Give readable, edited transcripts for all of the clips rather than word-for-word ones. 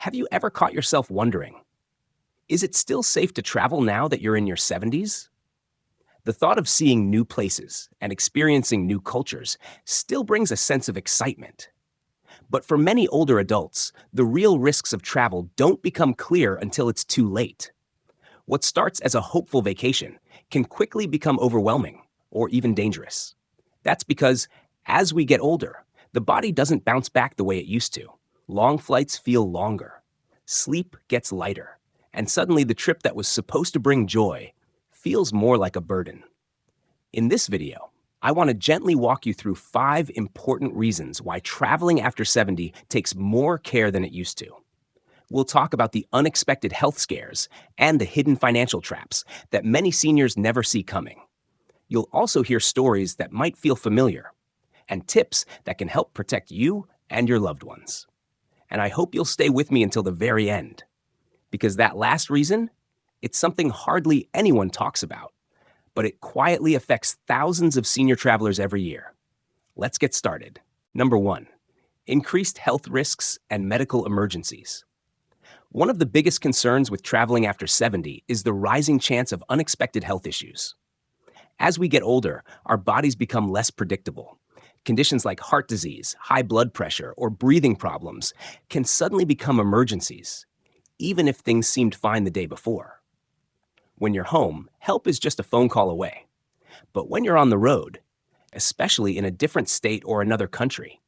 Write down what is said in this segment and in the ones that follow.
Have you ever caught yourself wondering, is it still safe to travel now that you're in your 70s? The thought of seeing new places and experiencing new cultures still brings a sense of excitement. But for many older adults, the real risks of travel don't become clear until it's too late. What starts as a hopeful vacation can quickly become overwhelming or even dangerous. That's because as we get older, the body doesn't bounce back the way it used to. Long flights feel longer. Sleep gets lighter. And suddenly the trip that was supposed to bring joy feels more like a burden. In this video, I want to gently walk you through 5 important reasons why traveling after 70 takes more care than it used to. We'll talk about the unexpected health scares and the hidden financial traps that many seniors never see coming. You'll also hear stories that might feel familiar and tips that can help protect you and your loved ones. And I hope you'll stay with me until the very end, because that last reason, it's something hardly anyone talks about, but it quietly affects thousands of senior travelers every year. Let's get started. Number 1, increased health risks and medical emergencies. One of the biggest concerns with traveling after 70 is the rising chance of unexpected health issues. As we get older, our bodies become less predictable. Conditions like heart disease, high blood pressure, or breathing problems can suddenly become emergencies, even if things seemed fine the day before. When you're home, help is just a phone call away. But when you're on the road, especially in a different state or another country,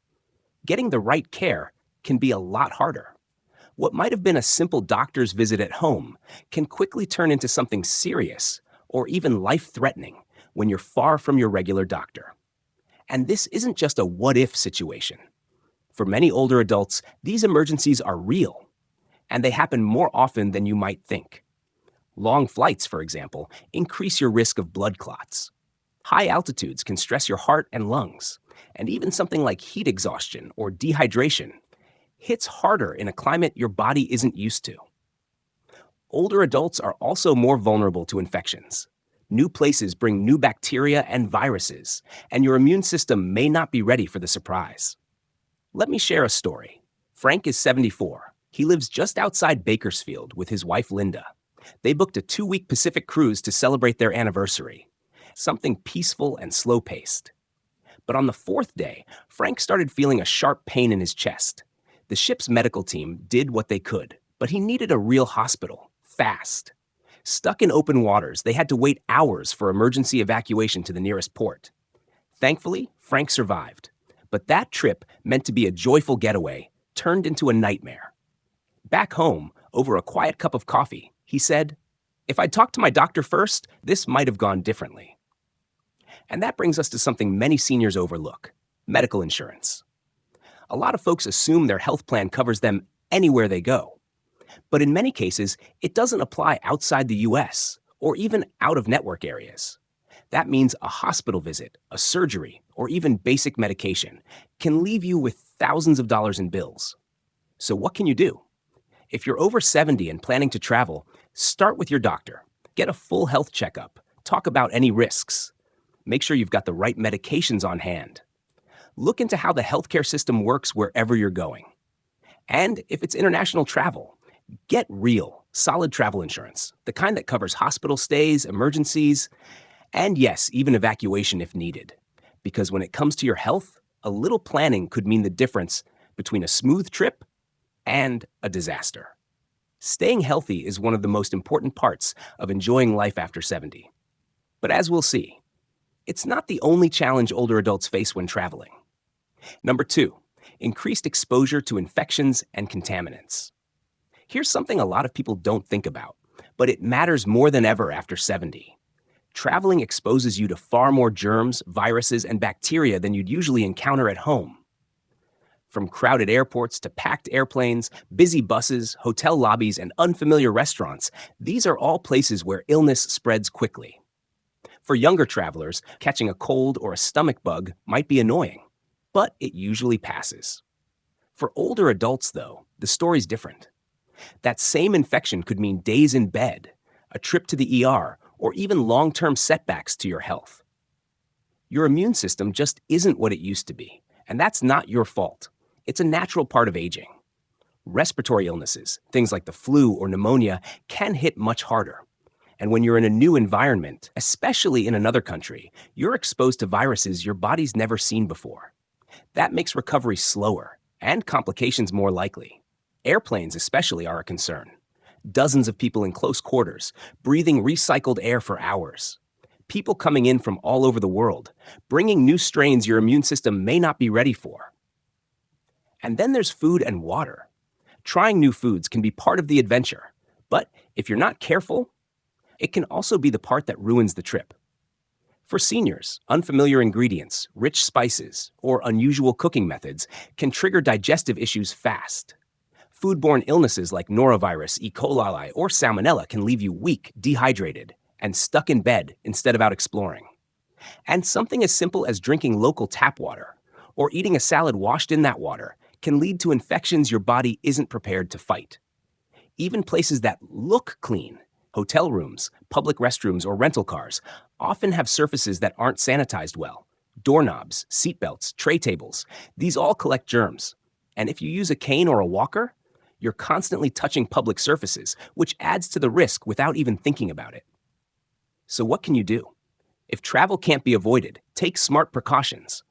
getting the right care can be a lot harder. What might have been a simple doctor's visit at home can quickly turn into something serious or even life-threatening when you're far from your regular doctor. And this isn't just a what-if situation. For many older adults, these emergencies are real, and they happen more often than you might think. Long flights, for example, increase your risk of blood clots. High altitudes can stress your heart and lungs, and even something like heat exhaustion or dehydration hits harder in a climate your body isn't used to. Older adults are also more vulnerable to infections. New places bring new bacteria and viruses, and your immune system may not be ready for the surprise. Let me share a story. Frank is 74. He lives just outside Bakersfield with his wife Linda. They booked a 2-week Pacific cruise to celebrate their anniversary, something peaceful and slow-paced. But on the 4th day, Frank started feeling a sharp pain in his chest. The ship's medical team did what they could, but he needed a real hospital, fast. Stuck in open waters, they had to wait hours for emergency evacuation to the nearest port. Thankfully, Frank survived. But that trip, meant to be a joyful getaway, turned into a nightmare. Back home, over a quiet cup of coffee, he said, "If I'd talked to my doctor first, this might have gone differently." And that brings us to something many seniors overlook: medical insurance. A lot of folks assume their health plan covers them anywhere they go. But in many cases, it doesn't apply outside the US or even out-of-network areas. That means a hospital visit, a surgery, or even basic medication can leave you with thousands of dollars in bills. So what can you do? If you're over 70 and planning to travel, start with your doctor. Get a full health checkup. Talk about any risks. Make sure you've got the right medications on hand. Look into how the healthcare system works wherever you're going. And if it's international travel, get real, solid travel insurance, the kind that covers hospital stays, emergencies, and yes, even evacuation if needed. Because when it comes to your health, a little planning could mean the difference between a smooth trip and a disaster. Staying healthy is one of the most important parts of enjoying life after 70. But as we'll see, it's not the only challenge older adults face when traveling. Number 2, increased exposure to infections and contaminants. Here's something a lot of people don't think about, but it matters more than ever after 70. Traveling exposes you to far more germs, viruses, and bacteria than you'd usually encounter at home. From crowded airports to packed airplanes, busy buses, hotel lobbies, and unfamiliar restaurants, these are all places where illness spreads quickly. For younger travelers, catching a cold or a stomach bug might be annoying, but it usually passes. For older adults, though, the story's different. That same infection could mean days in bed, a trip to the ER, or even long-term setbacks to your health. Your immune system just isn't what it used to be, and that's not your fault. It's a natural part of aging. Respiratory illnesses, things like the flu or pneumonia, can hit much harder. And when you're in a new environment, especially in another country, you're exposed to viruses your body's never seen before. That makes recovery slower and complications more likely. Airplanes especially are a concern. Dozens of people in close quarters, breathing recycled air for hours. People coming in from all over the world, bringing new strains your immune system may not be ready for. And then there's food and water. Trying new foods can be part of the adventure, but if you're not careful, it can also be the part that ruins the trip. For seniors, unfamiliar ingredients, rich spices, or unusual cooking methods can trigger digestive issues fast. Foodborne illnesses like norovirus, E. coli, or salmonella can leave you weak, dehydrated, and stuck in bed instead of out exploring. And something as simple as drinking local tap water or eating a salad washed in that water can lead to infections your body isn't prepared to fight. Even places that look clean, hotel rooms, public restrooms, or rental cars, often have surfaces that aren't sanitized well. Doorknobs, seatbelts, tray tables, these all collect germs. And if you use a cane or a walker, you're constantly touching public surfaces, which adds to the risk without even thinking about it. So what can you do? If travel can't be avoided, take smart precautions.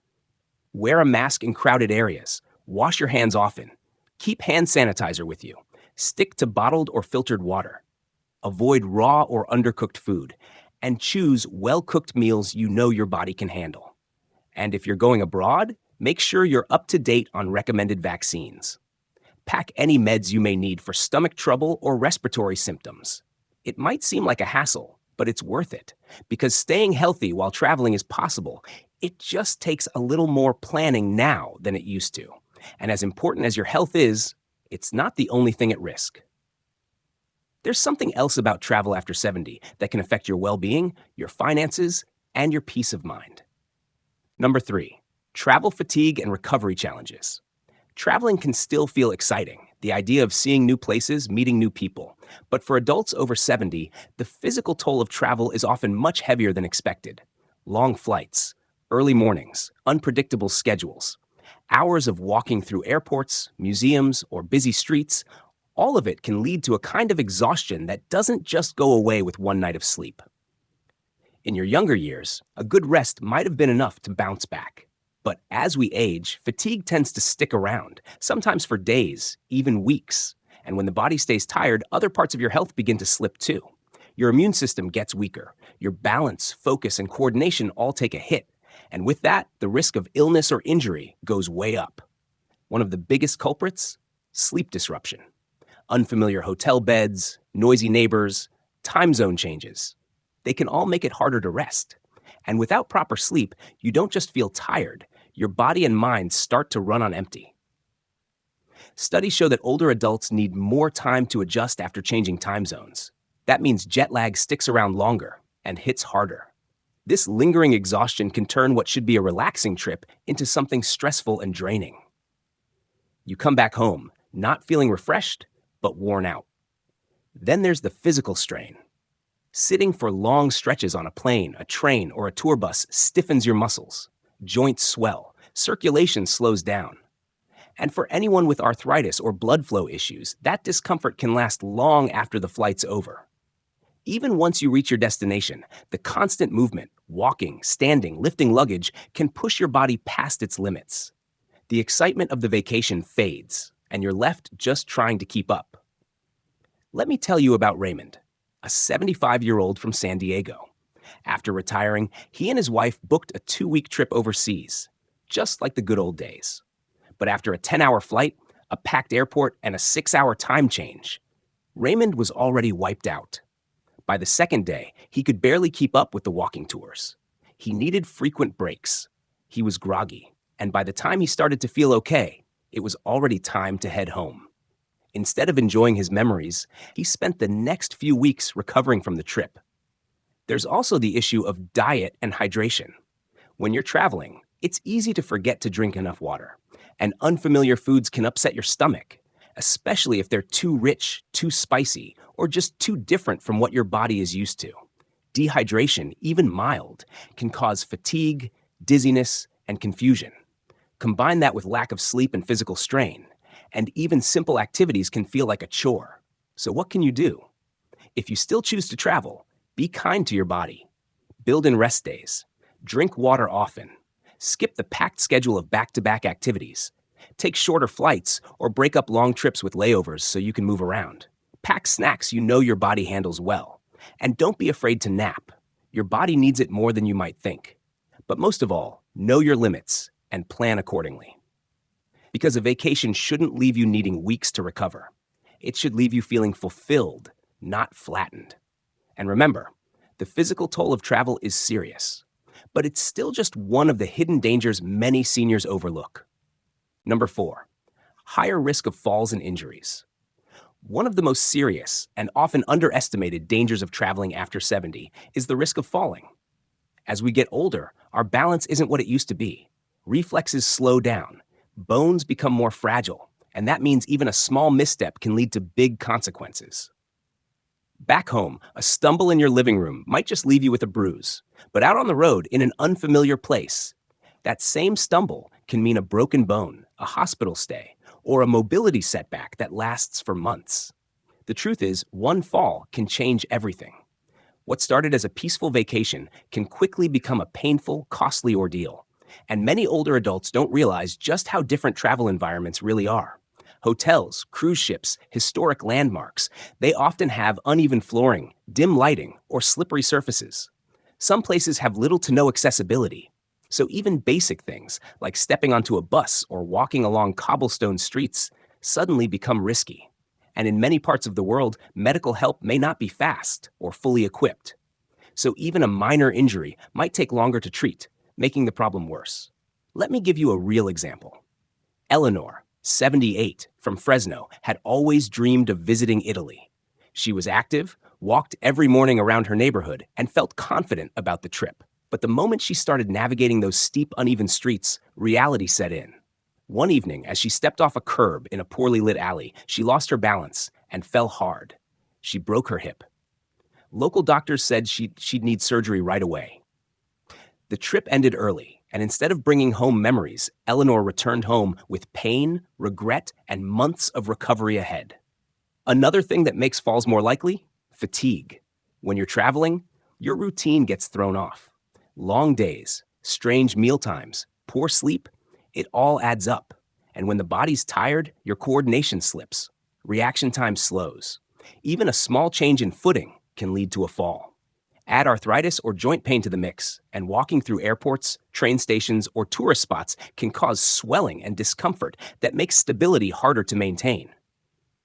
Wear a mask in crowded areas. Wash your hands often. Keep hand sanitizer with you. Stick to bottled or filtered water. Avoid raw or undercooked food. And choose well-cooked meals you know your body can handle. And if you're going abroad, make sure you're up to date on recommended vaccines. Pack any meds you may need for stomach trouble or respiratory symptoms. It might seem like a hassle, but it's worth it, because staying healthy while traveling is possible. It just takes a little more planning now than it used to. And as important as your health is, it's not the only thing at risk. There's something else about travel after 70 that can affect your well-being, your finances, and your peace of mind. Number 3, travel fatigue and recovery challenges. Traveling can still feel exciting, the idea of seeing new places, meeting new people. But for adults over 70, the physical toll of travel is often much heavier than expected. Long flights, early mornings, unpredictable schedules, hours of walking through airports, museums, or busy streets, all of it can lead to a kind of exhaustion that doesn't just go away with one night of sleep. In your younger years, a good rest might have been enough to bounce back. But as we age, fatigue tends to stick around, sometimes for days, even weeks. And when the body stays tired, other parts of your health begin to slip too. Your immune system gets weaker. Your balance, focus, and coordination all take a hit. And with that, the risk of illness or injury goes way up. One of the biggest culprits? Sleep disruption. Unfamiliar hotel beds, noisy neighbors, time zone changes. They can all make it harder to rest. And without proper sleep, you don't just feel tired, your body and mind start to run on empty. Studies show that older adults need more time to adjust after changing time zones. That means jet lag sticks around longer and hits harder. This lingering exhaustion can turn what should be a relaxing trip into something stressful and draining. You come back home, not feeling refreshed, but worn out. Then there's the physical strain. Sitting for long stretches on a plane, a train, or a tour bus stiffens your muscles. Joints swell. Circulation slows down. And for anyone with arthritis or blood flow issues, that discomfort can last long after the flight's over. Even once you reach your destination, the constant movement, walking, standing, lifting luggage, can push your body past its limits. The excitement of the vacation fades, and you're left just trying to keep up. Let me tell you about Raymond, a 75-year-old from San Diego. After retiring, he and his wife booked a 2-week trip overseas, just like the good old days. But after a 10-hour flight, a packed airport, and a 6-hour time change, Raymond was already wiped out. By the second day, he could barely keep up with the walking tours. He needed frequent breaks. He was groggy, and by the time he started to feel okay, it was already time to head home. Instead of enjoying his memories, he spent the next few weeks recovering from the trip. There's also the issue of diet and hydration. When you're traveling, it's easy to forget to drink enough water, and unfamiliar foods can upset your stomach, especially if they're too rich, too spicy, or just too different from what your body is used to. Dehydration, even mild, can cause fatigue, dizziness, and confusion. Combine that with lack of sleep and physical strain, and even simple activities can feel like a chore. So what can you do? If you still choose to travel, be kind to your body. Build in rest days. Drink water often. Skip the packed schedule of back-to-back activities. Take shorter flights or break up long trips with layovers so you can move around. Pack snacks you know your body handles well. And don't be afraid to nap. Your body needs it more than you might think. But most of all, know your limits and plan accordingly. Because a vacation shouldn't leave you needing weeks to recover. It should leave you feeling fulfilled, not flattened. And remember, the physical toll of travel is serious, but it's still just one of the hidden dangers many seniors overlook. Number 4, higher risk of falls and injuries. One of the most serious and often underestimated dangers of traveling after 70 is the risk of falling. As we get older, our balance isn't what it used to be. Reflexes slow down, bones become more fragile, and that means even a small misstep can lead to big consequences. Back home, a stumble in your living room might just leave you with a bruise, but out on the road in an unfamiliar place, that same stumble can mean a broken bone, a hospital stay, or a mobility setback that lasts for months. The truth is, one fall can change everything. What started as a peaceful vacation can quickly become a painful, costly ordeal. And many older adults don't realize just how different travel environments really are. Hotels, cruise ships, historic landmarks, they often have uneven flooring, dim lighting, or slippery surfaces. Some places have little to no accessibility. So even basic things, like stepping onto a bus or walking along cobblestone streets, suddenly become risky. And in many parts of the world, medical help may not be fast or fully equipped. So even a minor injury might take longer to treat, making the problem worse. Let me give you a real example. Eleanor, 78, from Fresno, had always dreamed of visiting Italy. She was active, walked every morning around her neighborhood, and felt confident about the trip. But the moment she started navigating those steep, uneven streets, reality set in. One evening, as she stepped off a curb in a poorly lit alley, she lost her balance and fell hard. She broke her hip. Local doctors said she'd need surgery right away. The trip ended early, and instead of bringing home memories, Eleanor returned home with pain, regret, and months of recovery ahead. Another thing that makes falls more likely? Fatigue. When you're traveling, your routine gets thrown off. Long days, strange mealtimes, poor sleep, it all adds up. And when the body's tired, your coordination slips. Reaction time slows. Even a small change in footing can lead to a fall. Add arthritis or joint pain to the mix, and walking through airports, train stations, or tourist spots can cause swelling and discomfort that makes stability harder to maintain.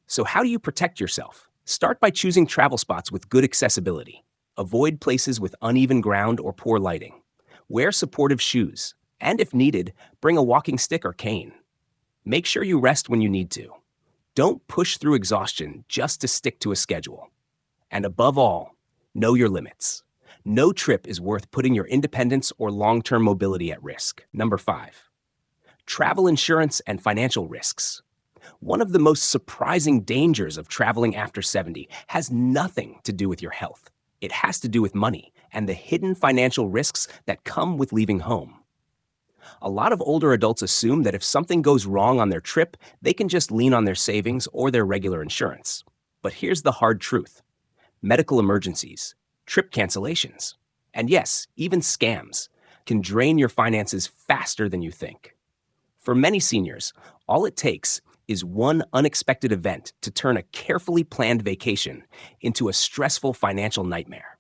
So how do you protect yourself? Start by choosing travel spots with good accessibility. Avoid places with uneven ground or poor lighting. Wear supportive shoes, and if needed, bring a walking stick or cane. Make sure you rest when you need to. Don't push through exhaustion just to stick to a schedule. And above all, know your limits. No trip is worth putting your independence or long-term mobility at risk. Number 5, travel insurance and financial risks. One of the most surprising dangers of traveling after 70 has nothing to do with your health. It has to do with money and the hidden financial risks that come with leaving home. A lot of older adults assume that if something goes wrong on their trip, they can just lean on their savings or their regular insurance. But here's the hard truth. Medical emergencies, trip cancellations, and yes, even scams can drain your finances faster than you think. For many seniors, all it takes is one unexpected event to turn a carefully planned vacation into a stressful financial nightmare.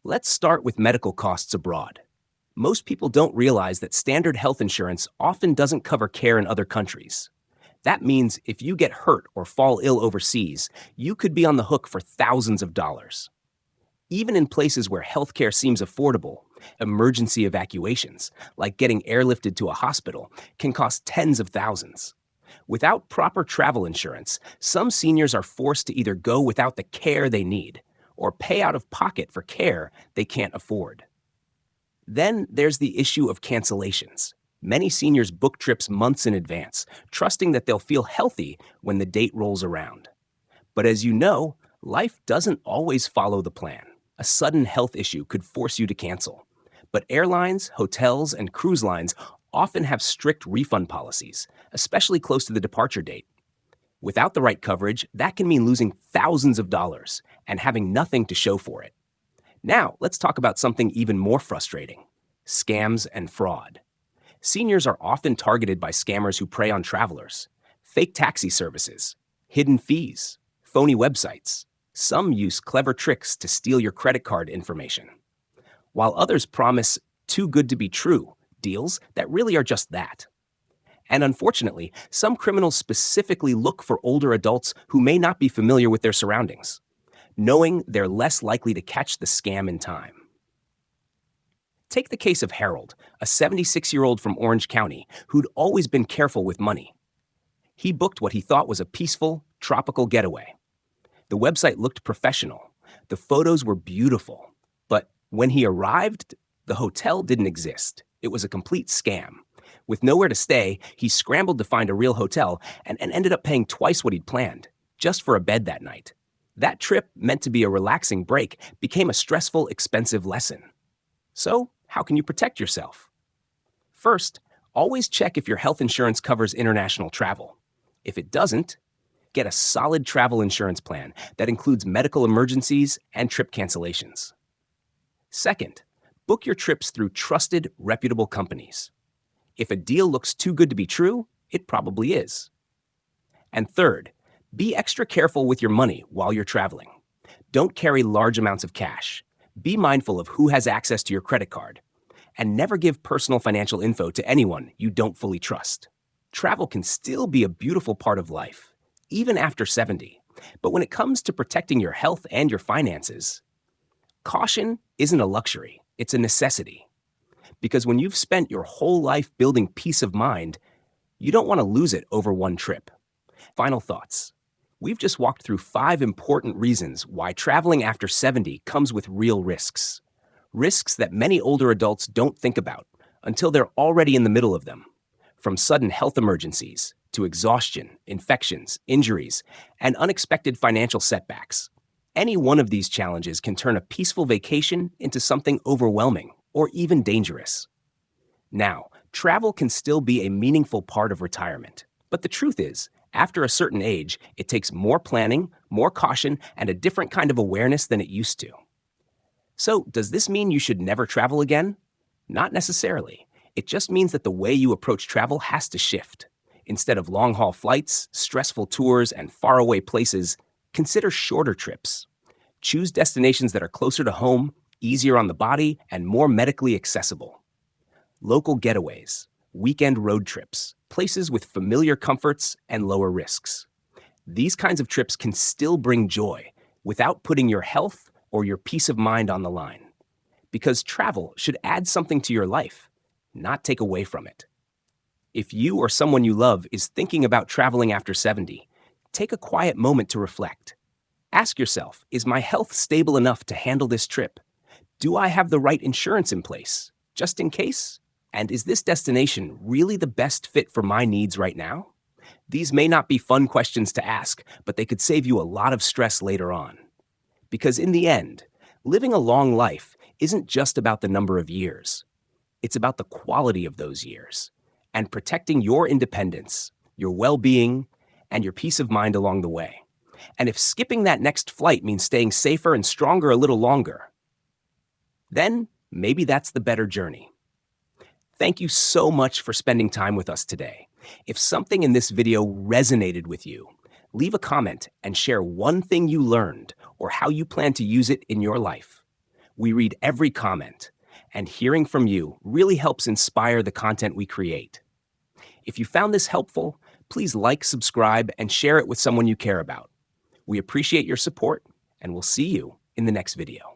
Let's start with medical costs abroad. Most people don't realize that standard health insurance often doesn't cover care in other countries. That means if you get hurt or fall ill overseas, you could be on the hook for thousands of dollars. Even in places where healthcare seems affordable, emergency evacuations, like getting airlifted to a hospital, can cost tens of thousands. Without proper travel insurance, some seniors are forced to either go without the care they need or pay out of pocket for care they can't afford. Then there's the issue of cancellations. Many seniors book trips months in advance, trusting that they'll feel healthy when the date rolls around. But as you know, life doesn't always follow the plan. A sudden health issue could force you to cancel. But airlines, hotels, and cruise lines often have strict refund policies, especially close to the departure date. Without the right coverage, that can mean losing thousands of dollars and having nothing to show for it. Now, let's talk about something even more frustrating: scams and fraud. Seniors are often targeted by scammers who prey on travelers. Fake taxi services, hidden fees, phony websites. Some use clever tricks to steal your credit card information, while others promise too good to be true deals that really are just that. And unfortunately, some criminals specifically look for older adults who may not be familiar with their surroundings, knowing they're less likely to catch the scam in time. Take the case of Harold, a 76-year-old from Orange County who'd always been careful with money. He booked what he thought was a peaceful, tropical getaway. The website looked professional. The photos were beautiful. But when he arrived, the hotel didn't exist. It was a complete scam. With nowhere to stay, he scrambled to find a real hotel and ended up paying twice what he'd planned, just for a bed that night. That trip, meant to be a relaxing break, became a stressful, expensive lesson. So, how can you protect yourself? First, always check if your health insurance covers international travel. If it doesn't, get a solid travel insurance plan that includes medical emergencies and trip cancellations. Second, book your trips through trusted, reputable companies. If a deal looks too good to be true, it probably is. And third, be extra careful with your money while you're traveling. Don't carry large amounts of cash. Be mindful of who has access to your credit card. And never give personal financial info to anyone you don't fully trust. Travel can still be a beautiful part of life, even after 70. But when it comes to protecting your health and your finances, caution isn't a luxury, it's a necessity. Because when you've spent your whole life building peace of mind, you don't want to lose it over one trip. Final thoughts. We've just walked through 5 important reasons why traveling after 70 comes with real risks. Risks that many older adults don't think about until they're already in the middle of them. From sudden health emergencies to exhaustion, infections, injuries, and unexpected financial setbacks. Any one of these challenges can turn a peaceful vacation into something overwhelming or even dangerous. Now, travel can still be a meaningful part of retirement. But the truth is, after a certain age, it takes more planning, more caution, and a different kind of awareness than it used to. So, does this mean you should never travel again? Not necessarily. It just means that the way you approach travel has to shift. Instead of long-haul flights, stressful tours, and faraway places, consider shorter trips. Choose destinations that are closer to home, easier on the body, and more medically accessible. Local getaways, weekend road trips, places with familiar comforts and lower risks. These kinds of trips can still bring joy without putting your health or your peace of mind on the line. Because travel should add something to your life, not take away from it. If you or someone you love is thinking about traveling after 70, take a quiet moment to reflect. Ask yourself, is my health stable enough to handle this trip? Do I have the right insurance in place, just in case? And is this destination really the best fit for my needs right now? These may not be fun questions to ask, but they could save you a lot of stress later on. Because in the end, living a long life isn't just about the number of years. It's about the quality of those years and protecting your independence, your well-being, and your peace of mind along the way. And if skipping that next flight means staying safer and stronger a little longer, then maybe that's the better journey. Thank you so much for spending time with us today. If something in this video resonated with you, leave a comment and share one thing you learned or how you plan to use it in your life. We read every comment, and hearing from you really helps inspire the content we create. If you found this helpful, please like, subscribe, and share it with someone you care about. We appreciate your support, and we'll see you in the next video.